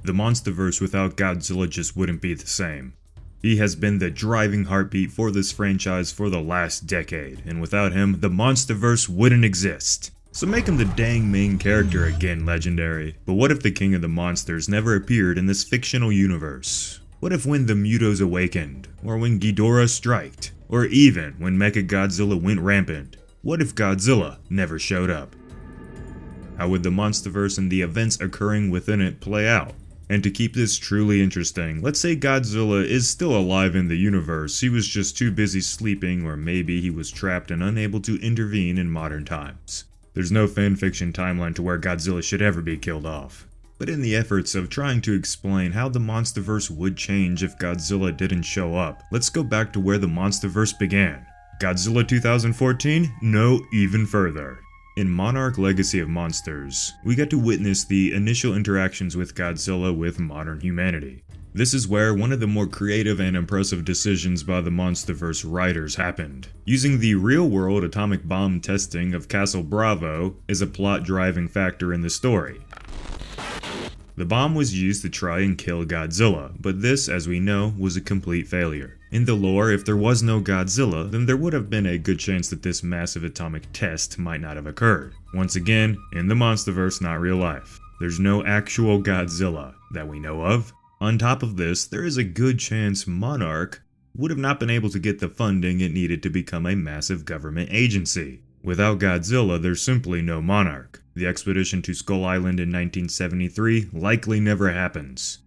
The MonsterVerse without Godzilla just wouldn't be the same. He has been the driving heartbeat for this franchise for the last decade, and without him, the MonsterVerse wouldn't exist. So make him the dang main character again, legendary. But what if the king of the monsters never appeared in this fictional universe? What if when the Mutos awakened, or when Ghidorah striked, or even when Mechagodzilla went rampant? What if Godzilla never showed up? How would the MonsterVerse and the events occurring within it play out? And to keep this truly interesting, let's say Godzilla is still alive in the universe, he was just too busy sleeping, or maybe he was trapped and unable to intervene in modern times. There's no fanfiction timeline to where Godzilla should ever be killed off. But in the efforts of trying to explain how the MonsterVerse would change if Godzilla didn't show up, let's go back to where the MonsterVerse began. Godzilla 2014? No, even further. In Monarch Legacy of Monsters, we get to witness the initial interactions with Godzilla with modern humanity. This is where one of the more creative and impressive decisions by the MonsterVerse writers happened. Using the real-world atomic bomb testing of Castle Bravo is a plot-driving factor in the story. The bomb was used to try and kill Godzilla, but this, as we know, was a complete failure. In the lore, if there was no Godzilla, then there would have been a good chance that this massive atomic test might not have occurred. Once again, in the MonsterVerse, not real life. There's no actual Godzilla that we know of. On top of this, there is a good chance Monarch would have not been able to get the funding it needed to become a massive government agency. Without Godzilla, there's simply no Monarch. The expedition to Skull Island in 1973 likely never happens.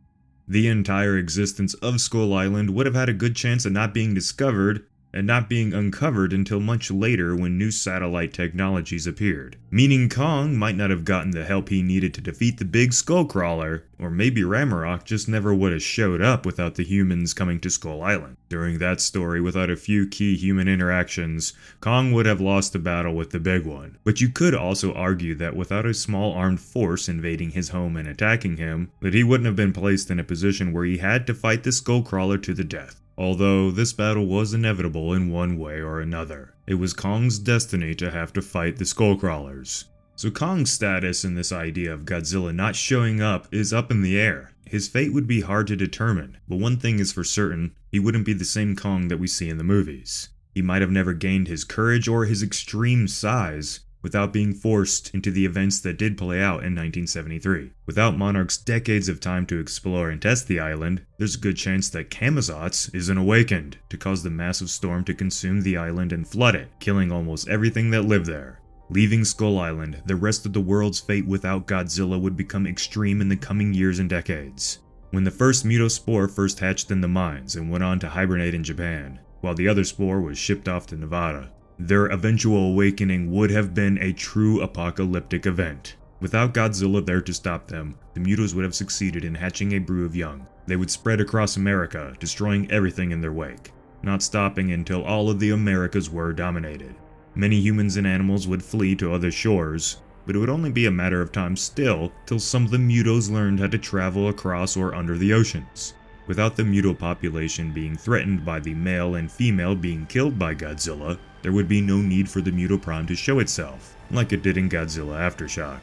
The entire existence of Skull Island would have had a good chance of not being discovered and not being uncovered until much later when new satellite technologies appeared. Meaning Kong might not have gotten the help he needed to defeat the big Skullcrawler, or maybe Ragnarok just never would have showed up without the humans coming to Skull Island. During that story, without a few key human interactions, Kong would have lost the battle with the big one. But you could also argue that without a small armed force invading his home and attacking him, that he wouldn't have been placed in a position where he had to fight the Skullcrawler to the death. Although this battle was inevitable in one way or another. It was Kong's destiny to have to fight the Skullcrawlers. So Kong's status in this idea of Godzilla not showing up is up in the air. His fate would be hard to determine, but one thing is for certain, he wouldn't be the same Kong that we see in the movies. He might have never gained his courage or his extreme size without being forced into the events that did play out in 1973. Without Monarch's decades of time to explore and test the island, there's a good chance that Camazotz isn't awakened to cause the massive storm to consume the island and flood it, killing almost everything that lived there. Leaving Skull Island, the rest of the world's fate without Godzilla would become extreme in the coming years and decades. When the first Mutospore first hatched in the mines and went on to hibernate in Japan, while the other spore was shipped off to Nevada, their eventual awakening would have been a true apocalyptic event. Without Godzilla there to stop them, the Mutos would have succeeded in hatching a brew of young. They would spread across America, destroying everything in their wake, not stopping until all of the Americas were dominated. Many humans and animals would flee to other shores, but it would only be a matter of time still till some of the Mutos learned how to travel across or under the oceans. Without the Muto population being threatened by the male and female being killed by Godzilla, there would be no need for the Muto Prime to show itself, like it did in Godzilla Aftershock.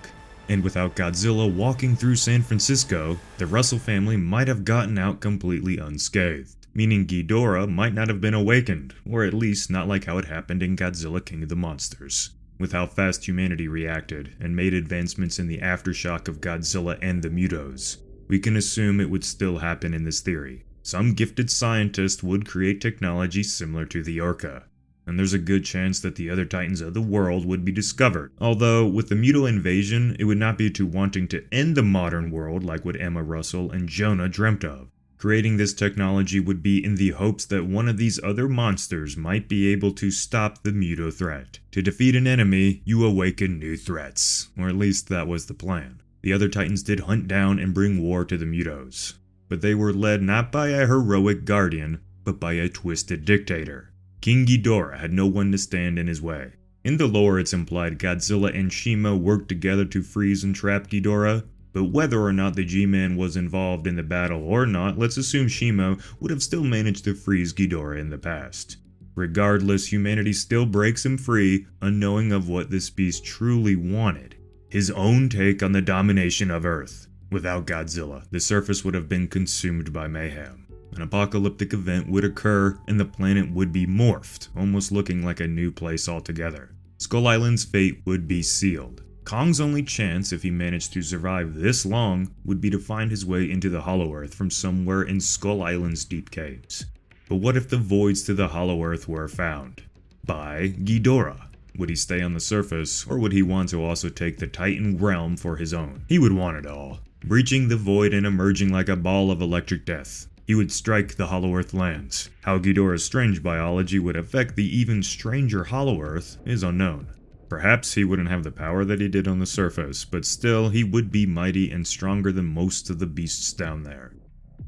And without Godzilla walking through San Francisco, the Russell family might have gotten out completely unscathed, meaning Ghidorah might not have been awakened, or at least not like how it happened in Godzilla King of the Monsters. With how fast humanity reacted and made advancements in the aftershock of Godzilla and the Mutos, we can assume it would still happen in this theory. Some gifted scientist would create technology similar to the Orca, and there's a good chance that the other titans of the world would be discovered. Although, with the Muto invasion, it would not be to wanting to end the modern world like what Emma Russell and Jonah dreamt of. Creating this technology would be in the hopes that one of these other monsters might be able to stop the Muto threat. To defeat an enemy, you awaken new threats, or at least that was the plan. The other titans did hunt down and bring war to the Mutos, but they were led not by a heroic guardian, but by a twisted dictator. King Ghidorah had no one to stand in his way. In the lore, it's implied Godzilla and Shima worked together to freeze and trap Ghidorah, but whether or not the G-Man was involved in the battle or not, let's assume Shima would have still managed to freeze Ghidorah in the past. Regardless, humanity still breaks him free, unknowing of what this beast truly wanted. His own take on the domination of Earth. Without Godzilla, the surface would have been consumed by mayhem. An apocalyptic event would occur and the planet would be morphed, almost looking like a new place altogether. Skull Island's fate would be sealed. Kong's only chance, if he managed to survive this long, would be to find his way into the Hollow Earth from somewhere in Skull Island's deep caves. But what if the voids to the Hollow Earth were found? By Ghidorah. Would he stay on the surface, or would he want to also take the Titan realm for his own? He would want it all, breaching the void and emerging like a ball of electric death. He would strike the Hollow Earth lands. How Ghidorah's strange biology would affect the even stranger Hollow Earth is unknown. Perhaps he wouldn't have the power that he did on the surface, but still he would be mighty and stronger than most of the beasts down there.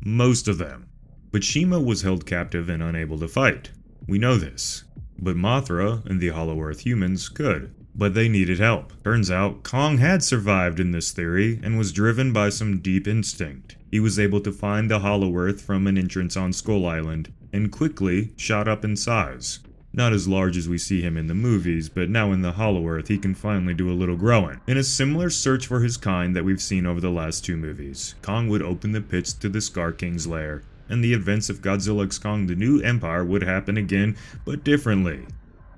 Most of them. But Shima was held captive and unable to fight. We know this. But Mothra and the Hollow Earth humans could. But they needed help. Turns out, Kong had survived in this theory and was driven by some deep instinct. He was able to find the Hollow Earth from an entrance on Skull Island, and quickly shot up in size. Not as large as we see him in the movies, but now in the Hollow Earth he can finally do a little growing. In a similar search for his kind that we've seen over the last two movies, Kong would open the pits to the Scar King's lair, and the events of Godzilla x Kong: The New Empire would happen again, but differently.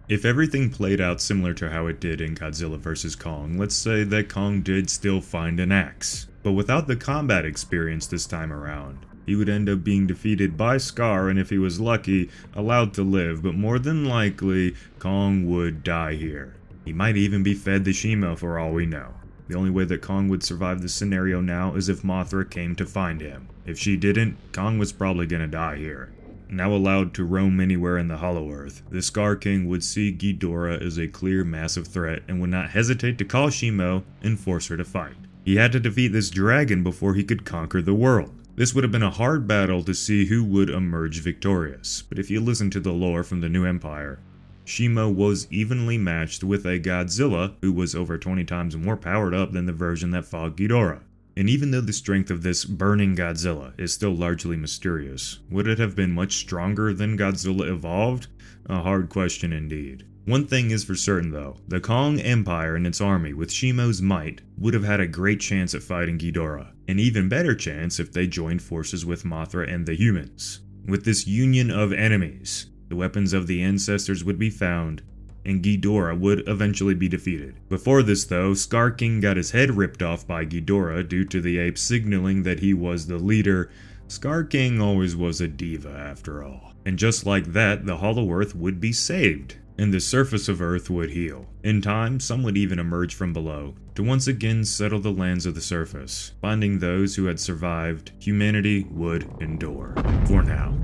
If everything played out similar to how it did in Godzilla vs. Kong, let's say that Kong did still find an axe. But without the combat experience this time around, he would end up being defeated by Scar and, if he was lucky, allowed to live, but more than likely, Kong would die here. He might even be fed the Shima for all we know. The only way that Kong would survive this scenario now is if Mothra came to find him. If she didn't, Kong was probably gonna die here. Now allowed to roam anywhere in the Hollow Earth, the Scar King would see Ghidorah as a clear, massive threat and would not hesitate to call Shima and force her to fight. He had to defeat this dragon before he could conquer the world. This would have been a hard battle to see who would emerge victorious, but if you listen to the lore from the New Empire, Shima was evenly matched with a Godzilla who was over 20 times more powered up than the version that fought Ghidorah. And even though the strength of this burning Godzilla is still largely mysterious, would it have been much stronger than Godzilla evolved? A hard question indeed. One thing is for certain though, the Kong Empire and its army with Shima's might would have had a great chance at fighting Ghidorah. An even better chance if they joined forces with Mothra and the humans. With this union of enemies, the weapons of the ancestors would be found, and Ghidorah would eventually be defeated. Before this though, Scar King got his head ripped off by Ghidorah due to the ape signaling that he was the leader. Scar King always was a diva after all. And just like that, the Hollow Earth would be saved, and the surface of Earth would heal. In time, some would even emerge from below, to once again settle the lands of the surface. Finding those who had survived, humanity would endure. For now.